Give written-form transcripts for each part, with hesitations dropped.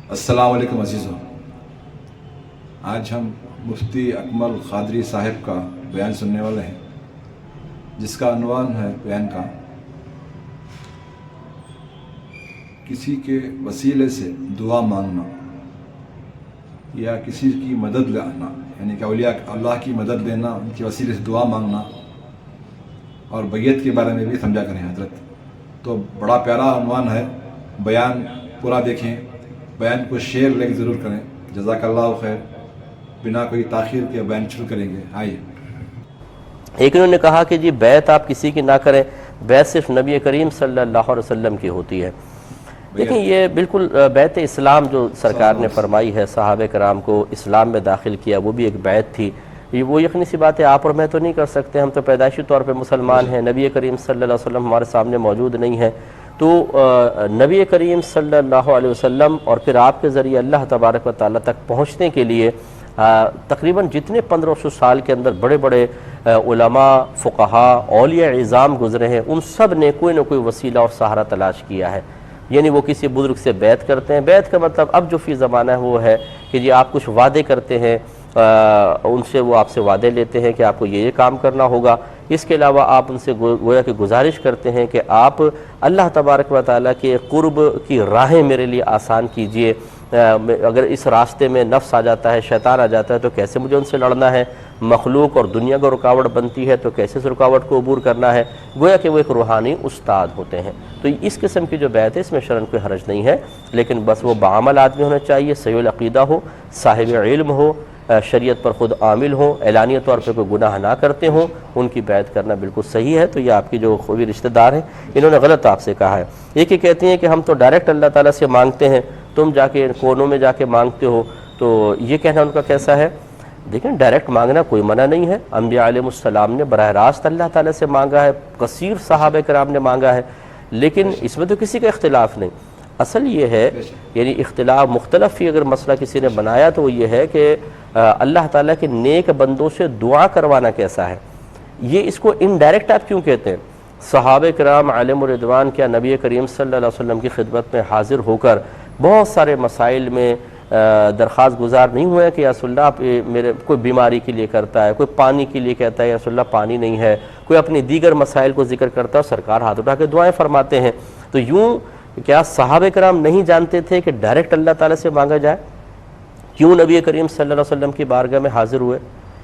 अस्सलाम वालेकुम अज़ीज़ों, आज हम मुफ्ती अकमल क़ादरी साहब का बयान सुनने वाले हैं, जिसका अनवान है बयान का किसी के वसीले से दुआ मांगना या किसी की मदद लेना, यानी कि औलिया अल्लाह की मदद लेना, उनके वसीले से दुआ मांगना और बैयत के बारे में भी समझा करें हज़रत। तो बड़ा प्यारा अनवान है, बयान पूरा देखें, बयान को शेयर लाइक ज़रूर करें। जज़ाकल्लाह खैर। बिना कोई ताख़ीर के बयान शुरू करेंगे। आइए। एक इन्होंने कहा कि जी बैत आप किसी की ना करें, बैत सिर्फ नबी करीम सल्लल्लाहु अलैहि वसल्लम की होती है। लेकिन ये बिल्कुल बैत इस्लाम जो सरकार ने फरमाई है, सहाबे कराम को इस्लाम में दाखिल किया, वो भी एक बैत थी। ये वो यकीनी सी बात है, आप और मैं तो नहीं कर सकते, हम तो पैदाइशी तौर पे मुसलमान हैं, नबी करीम सल्लल्लाहु अलैहि वसल्लम हमारे सामने मौजूद नहीं है। तो नबी करीम सल्लल्लाहु अलैहि वसल्लम और फिर आपके ज़रिए अल्लाह तबारक व तआला तक पहुँचने के लिए तकरीबन जितने 1500 साल के अंदर बड़े बड़े उलमा, फ़ुक़हा, औलिया इज़ाम गुज़रे हैं, उन सब ने कोई ना कोई वसीला और सहारा तलाश किया है। यानी वो किसी बुज़ुर्ग से बैत करते हैं। बैत का मतलब अब जो फ़ी ज़माना है वो है कि जी आप कुछ वादे करते हैं, उनसे वो आपसे वादे लेते हैं कि आपको ये काम करना होगा। इसके अलावा आप उनसे गोया कि गुजारिश करते हैं कि आप अल्लाह तबारक व तआला के क़ुर्ब की राहें मेरे लिए आसान कीजिए। अगर इस रास्ते में नफ्स आ जाता है, शैतान आ जाता है, तो कैसे मुझे उनसे लड़ना है। मखलूक और दुनिया को रुकावट बनती है तो कैसे इस रुकावट को अबूर करना है। गोया कि वो एक रूहानी उस्ताद होते हैं। तो इस किस्म की जो बैत है, इसमें शरन कोई हरज नहीं है, लेकिन बस वो बाअमल आदमी होना चाहिए, सहीहुल अक़ीदा हो, साहिब इल्म हो, शरीयत पर ख़ुद आमिल हो, एलानिया तौर पर कोई गुनाह ना करते हों, उनकी बैत करना बिल्कुल सही है। तो ये आपकी जो खूबी रिश्तेदार हैं, इन्होंने गलत आपसे कहा है। एक ही कहती हैं कि हम तो डायरेक्ट अल्लाह ताला से मांगते हैं, तुम जाके कोनों में जाके मांगते हो। तो ये कहना उनका कैसा है? देखें, डायरेक्ट मांगना कोई मना नहीं है। अंबिया अलैहिमुस्सलाम ने बराह रास्त अल्लाह ताला से मांगा है, कसीर सहाबा कराम ने मांगा है, लेकिन इसमें तो किसी का इख्तिलाफ नहीं। असल ये है, यानी इख्तिलाफ मुख्तलफ ही अगर मसला किसी ने बनाया तो वो ये है कि अल्लाह ताला के नेक बंदों से दुआ करवाना कैसा है। ये इसको इनडायरेक्ट आप क्यों कहते हैं? सहाबे कराम अलैहिमुर रिदवान क्या नबी करीम सल्लल्लाहु अलैहि वसल्लम की खिदमत में हाजिर होकर बहुत सारे मसाइल में दरख्वास्त गुजार नहीं हुए कि या रसूलल्लाह आप मेरे कोई बीमारी के लिए करता है, कोई पानी के लिए कहता है या रसूलल्लाह पानी नहीं है, कोई अपनी दीगर मसाइल को जिक्र करता है, सरकार हाथ उठा के दुआएं फरमाते हैं। तो यूँ क्या सहाबे कराम नहीं जानते थे कि डायरेक्ट अल्लाह ताला से मांगा जाए? क्यों नबी करीम सल्लल्लाहु अलैहि वसल्लम की बारगाह में हाजिर हुए?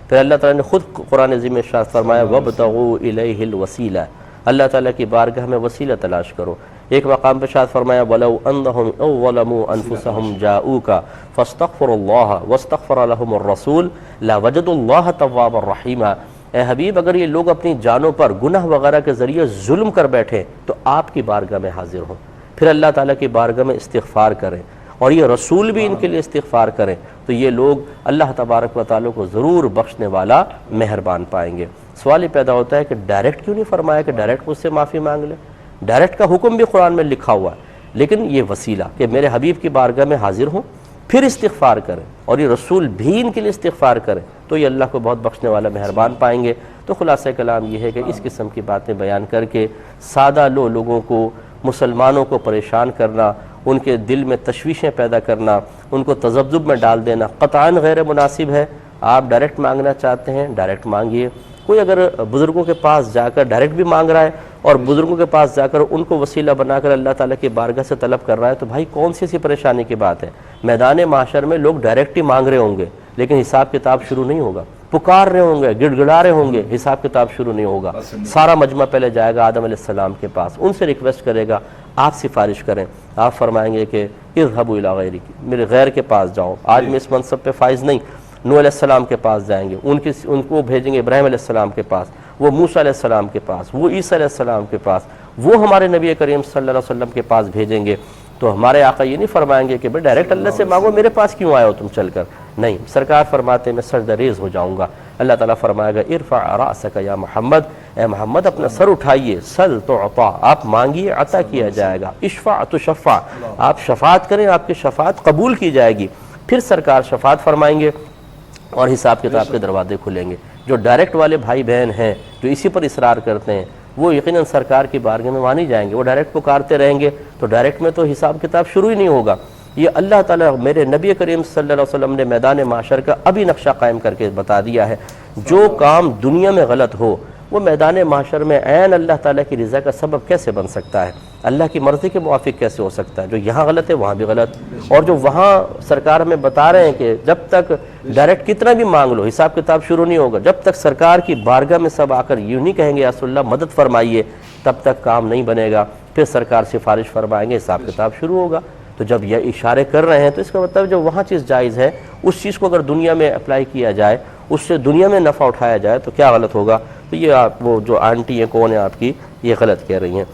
फिर अल्लाह ताला ने खुद कुरान अज़ीम में इरशाद फरमाया, वब्तगू इलैहिल वसीला, अल्लाह ताला की बारगाह में वसीला तलाश करो। एक मकाम पर इरशाद फरमाया, वलौ अन्नहुम अव्वलमू अनफुसहुम जाऊका फस्तगफिरुल्लाह वस्तगफर लहुमुर रसूल लवजदुल्लाह तव्वाबर रहीमा। ए हबीब, अगर ये लोग अपनी जानों पर गुनाह वगैरह के ज़रिए जुल्म कर बैठे तो आपकी बारगाह में हाजिर हों, फिर अल्लाह ताला की बारगाह में इस्तिग़फ़ार करें और ये रसूल भी इनके लिए इस्तिग़फ़ार करें, तो ये लोग अल्लाह तबारक व तआला को ज़रूर बख्शने वाला मेहरबान पाएंगे। सवाल ये पैदा होता है कि डायरेक्ट क्यों नहीं फरमाया कि डायरेक्ट मुझसे माफ़ी मांग ले? डायरेक्ट का हुक्म भी कुरान में लिखा हुआ है, लेकिन ये वसीला कि मेरे हबीब की बारगाह में हाजिर हों, फिर इस्तिग़फ़ार करें और ये रसूल भी इनके लिए इस्तिग़फ़ार करें, तो ये अल्लाह को बहुत बख्शने वाला मेहरबान पाएंगे। तो खुलासा कलाम ये है कि इस किस्म की बातें बयान करके सादा लोगों को, मुसलमानों को परेशान करना, उनके दिल में तशवीशें पैदा करना, उनको तज़ब्ज़ुब में डाल देना क़तआन गैर मुनासिब है। आप डायरेक्ट मांगना चाहते हैं, डायरेक्ट मांगिए। कोई अगर बुज़ुर्गों के पास जाकर डायरेक्ट भी मांग रहा है और बुज़ुर्गों के पास जाकर उनको वसीला बनाकर अल्लाह ताला की बारगाह से तलब कर रहा है, तो भाई कौन सी ऐसी परेशानी की बात है? मैदान माशर में लोग डायरेक्ट ही मांग रहे होंगे, लेकिन हिसाब किताब शुरू नहीं होगा। पुकार रहे होंगे, गिड़गिड़ा रहे होंगे, हिसाब किताब शुरू नहीं होगा। सारा मजमा पहले जाएगा आदम अलैहिस्सलाम के पास, उनसे रिक्वेस्ट करेगा आप सिफारिश करें। आप फरमाएंगे कि इज़हबू इला गैरी, मेरे गैर के पास जाओ, आज मैं इस मनसब पे फाइज नहीं। नूह अलैहिस्सलाम के पास जाएंगे, उनको भेजेंगे इब्राहीम अलैहिस्सलाम के पास, वो मूसा अलैहिस्सलाम के पास, वो ईसा अलैहिस्सलाम के पास, वो हमारे नबी करीम सल्लल्लाहु अलैहि वसल्लम के पास भेजेंगे। तो हमारे आका ये नहीं फरमाएंगे कि भाई डायरेक्ट अल्लाह से मांगो, मेरे पास क्यों आए हो तुम चलकर। नहीं, सरकार फरमाते मैं सजदरेज़ हो जाऊँगा। अल्लाह ताला फरमाएगा, इरफ़ा रासका या मोहम्मद, ए मोहम्मद अपना सर उठाइए, सल तो अता, आप मांगिए अता किया जाएगा, इशफ़ा तो शफ़ा, आप शफ़ात करें आपकी शफ़ात कबूल की जाएगी। फिर सरकार शफ़ात फरमाएंगे और हिसाब किताब के दरवाजे खुलेंगे। जो डायरेक्ट वाले भाई बहन हैं जो इसी पर इसरार करते हैं, वो यकीनन सरकार की बारगाह में वहाँ नहीं जाएंगे, वो डायरेक्ट पुकारते रहेंगे, तो डायरेक्ट में तो हिसाब किताब शुरू ही नहीं होगा। یہ اللہ تعالیٰ میرے نبی کریم صلی اللہ علیہ وسلم نے میدان معاشر کا ابھی نقشہ قائم کر کے بتا دیا ہے. جو کام دنیا میں غلط ہو وہ میدان معاشر میں عین اللہ تعالیٰ کی رضا کا سبب کیسے بن سکتا ہے, اللہ کی مرضی کے موافق کیسے ہو سکتا ہے؟ جو یہاں غلط ہے وہاں بھی غلط, اور جو وہاں سرکار ہمیں بتا رہے ہیں کہ جب تک ڈائریکٹ کتنا بھی مانگ لو حساب کتاب شروع نہیں ہوگا, جب تک سرکار کی بارگاہ میں سب آ کر یوں نہیں کہیں گے یا رسول اللہ مدد فرمائیے, تب تک کام نہیں بنے گا. پھر سرکار سفارش فرمائیں گے, حساب کتاب شروع ہوگا. تو جب یہ اشارے کر رہے ہیں تو اس کا مطلب جو وہاں چیز جائز ہے اس چیز کو اگر دنیا میں اپلائی کیا جائے, اس سے دنیا میں نفع اٹھایا جائے تو کیا غلط ہوگا؟ تو یہ آپ وہ جو آنٹی ہیں کون ہیں آپ کی, یہ غلط کہہ رہی ہیں.